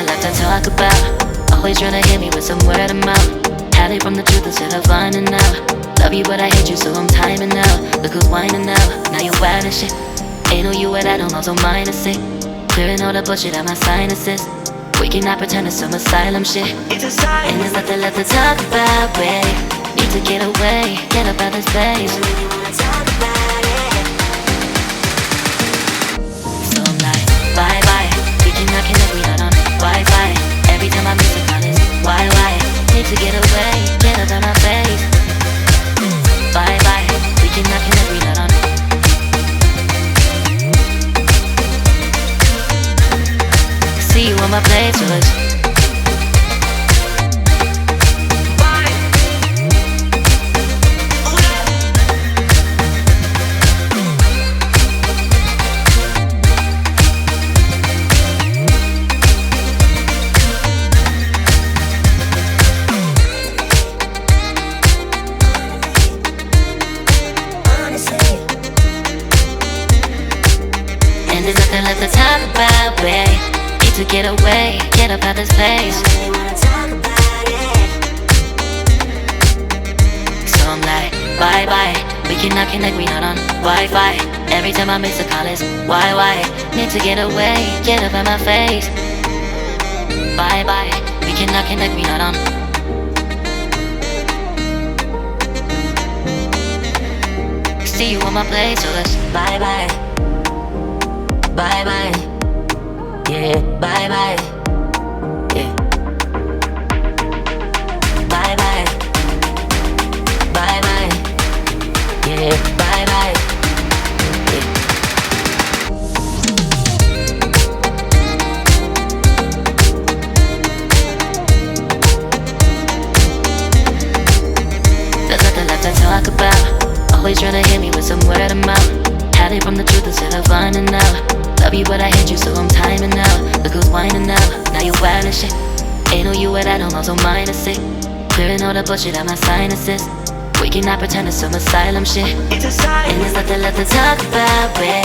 lot to talk about. Always trying to hit me with some word of mouth. Hide it from the truth instead of finding out. Love you but I hate you so I'm timing out. Look who's whining now, now you wild and shit. Ain't no you what I don't know, so mine is sick. Clearing all the bullshit out my sinuses. We cannot pretend it's some asylum shit. It's a sign. And there's nothing left to talk about, babe. Need to get away, get up out this place. I really wanna talk about it. So I'm like, bye bye. We cannot connect, we not on Wi-Fi. Every time I miss a call it's why? Need to get away, get up out my face. Bye bye. We cannot connect, we not on. See you on my playlist. And there's nothing left to talk about, babe. Need to get away, get up out this place. I really wanna talk about it. So I'm like, bye bye. We cannot connect, we not on Wi-Fi. Every time I miss a call it's why? Need to get away, get up out my face. Bye bye. We cannot connect, we not on. See you on my playlist. Bye bye. Bye bye. Yeah, bye bye. Yeah. Bye bye. Bye bye. Yeah, bye bye. Yeah. There's nothing left to talk about. Always trying to hit me with some word of mouth. Hide it from the truth instead of finding out. Love you but I hate you so I'm timing out. Look who's whining now, now you wild and shit. Ain't no you what I don't know, so mine is sick. Clearing all the bullshit out my sinuses. We cannot pretend it's some asylum shit. It's a sign. And there's nothing left to talk about, babe.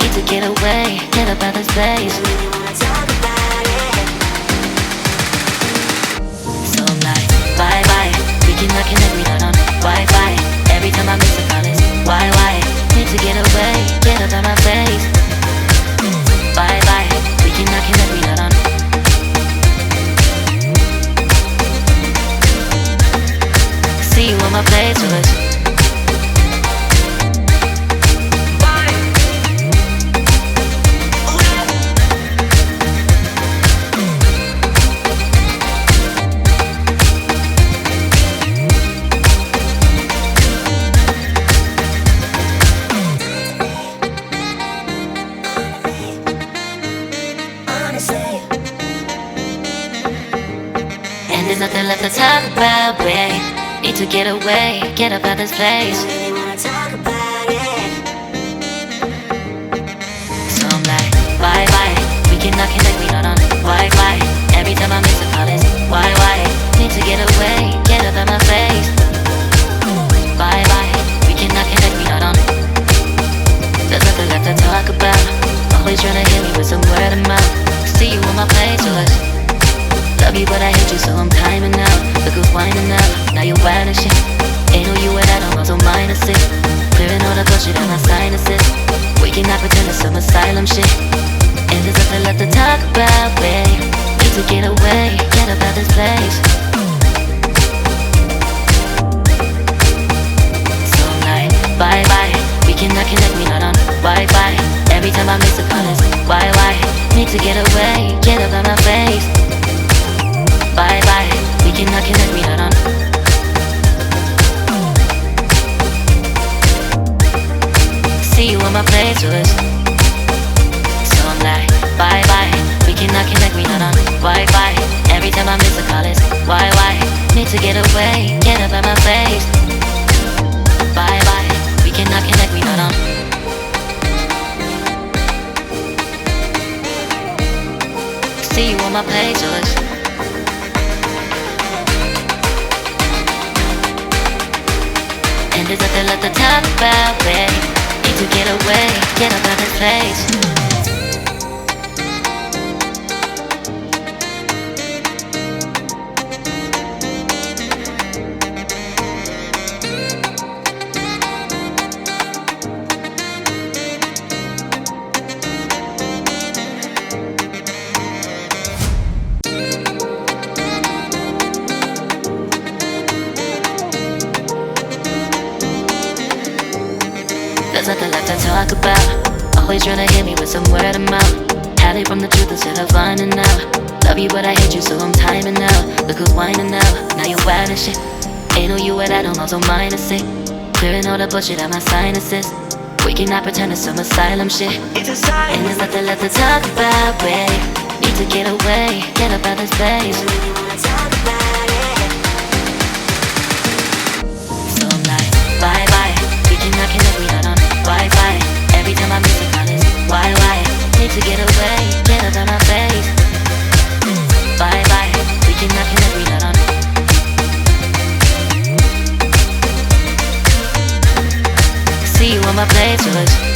Need to get away, get up out this place. I really wanna talk about it. So I'm like, bye bye. We cannot connect, we not on Wi-Fi. Every time I miss a call it's why? Need to get away, get up out my face. Bye bye, we cannot connect, we not on. See you on my playlist. And there's nothing left to talk about, babe. Need to get away, get up out this place. I really wanna talk about it. So I'm like, bye bye. We cannot connect, we not on Wi-Fi. Every time I miss a call it's why? Need to get away, get up out my face. Bye bye. We cannot connect, we not on. There's nothing left to talk about. Always trying to hit me with some word of mouth. See you on my playlist. Love you but I hate you so I'm timing out. Look who's whining now, now you wild and shit. Ain't no you what I don't know, so mine is sick. Clearing all the bullshit out my sinuses. We cannot pretend it's some asylum shit. And there's nothing left to talk about, babe. Need to get away, get up out this place. So I'm like, bye bye. We cannot connect, we not on Wi-Fi. Every time I miss a call it's why? Need to get away, get up out my face. Bye bye, we cannot connect, we not on. See you on my playlist. So I'm like, bye bye, we cannot connect, we not on Wi-Fi. Every time I miss a call it's why? Need to get away, get up out my face. Bye bye, we cannot connect, we not on. See you on my playlist. And there's nothing left to talk about, babe. Need to get away, get up out this place. nothing left to talk about. Always trying to hit me with some word of mouth. Hiding from the truth instead of finding out. Love you but I hate you so I'm timing out. Look who's whining now, now you're wild and shit. Ain't no you at I don't also mind to sick. Clearing all the bullshit out my sinuses. We cannot pretend it's some asylum shit. And there's nothing left to talk about, babe. Need to get away, get up out this place. So I'm like, bye bye. We cannot connect, we not on Wi-Fi. Every time I miss a call is why? Need to get away, get up out my face. Bye bye. We cannot connect, we not on. See you on my playlist.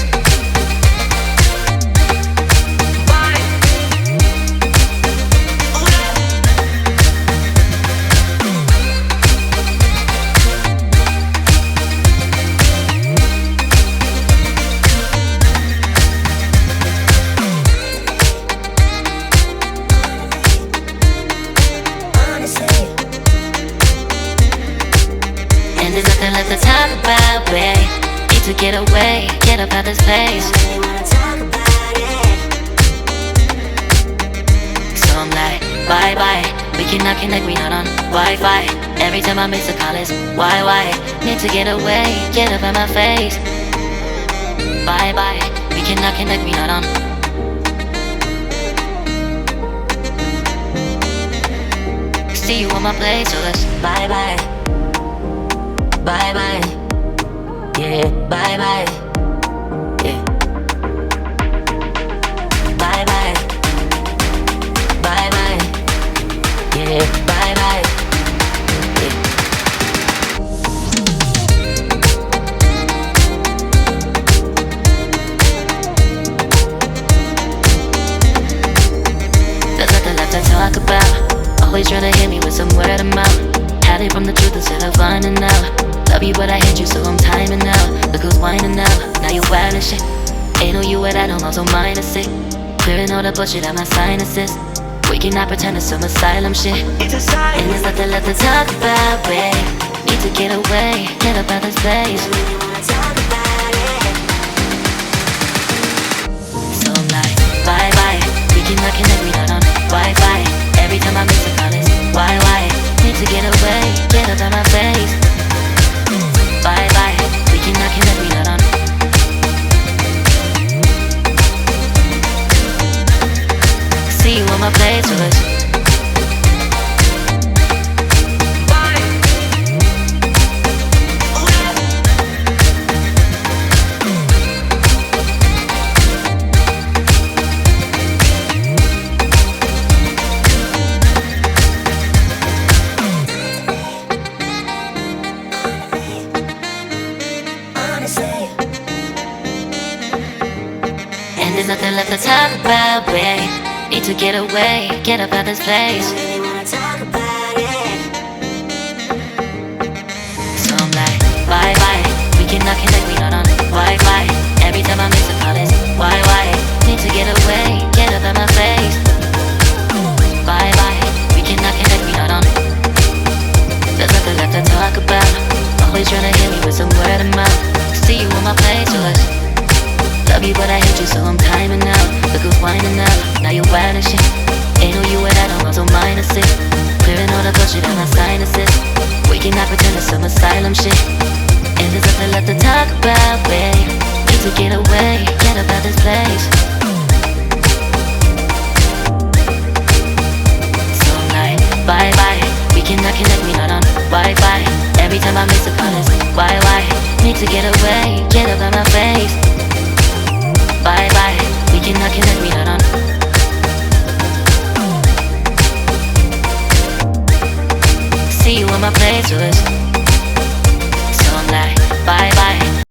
And there's nothing left to talk about, babe. Need to get away, get up out this place. So I'm like, bye bye. We cannot connect, we not on Wi-Fi. Every time I miss a call is why? Need to get away, get up out my face. Bye bye. We cannot connect, we not on. See you on my playlist. Bye bye. Bye bye. Yeah, bye bye. Yeah. Bye bye. Bye bye. Yeah, bye bye. Yeah. There's nothing left to talk about. Always trying to hit me with some word of mouth. Hiding from the truth instead of finding out. Love you but I hate you so I'm timing out. Look who's whining now, now you're wild and shit. Ain't no you at I don't also mind to sick. Clearing all the bullshit out my sinuses. We cannot pretend it's some asylum shit. And there's nothing left to talk about, babe. Need to get away, get up out this place. So I'm like, bye bye. We cannot connect, we not on Wi-Fi. Every time I miss a call is why? Need to get away, get up out my face. Bye bye, we cannot connect, we not on. See you on my playlist. And there's nothing left to talk about, babe. Need to get away, get up out this place. So I'm like, bye bye. We cannot connect, we not on Wi-Fi. Every time I miss a call is why? Need to get away, get up out my face. Bye bye. We cannot connect, we not on. There's nothing left to talk about. Always trying to hit me with some word of mouth. See you on my playlist. Love you but I hate you so I'm timing out. Look who's whining now, now you're wild and shit. Ain't no you at I don't also mind to sick. Clearing all the bullshit out my sinuses. We cannot pretend it's some asylum shit. And there's nothing left to talk about, babe. Need to get away, get up out this place. So I'm like, bye bye. We cannot connect, we not on Wi-Fi. Every time I miss a call is why? Need to get away,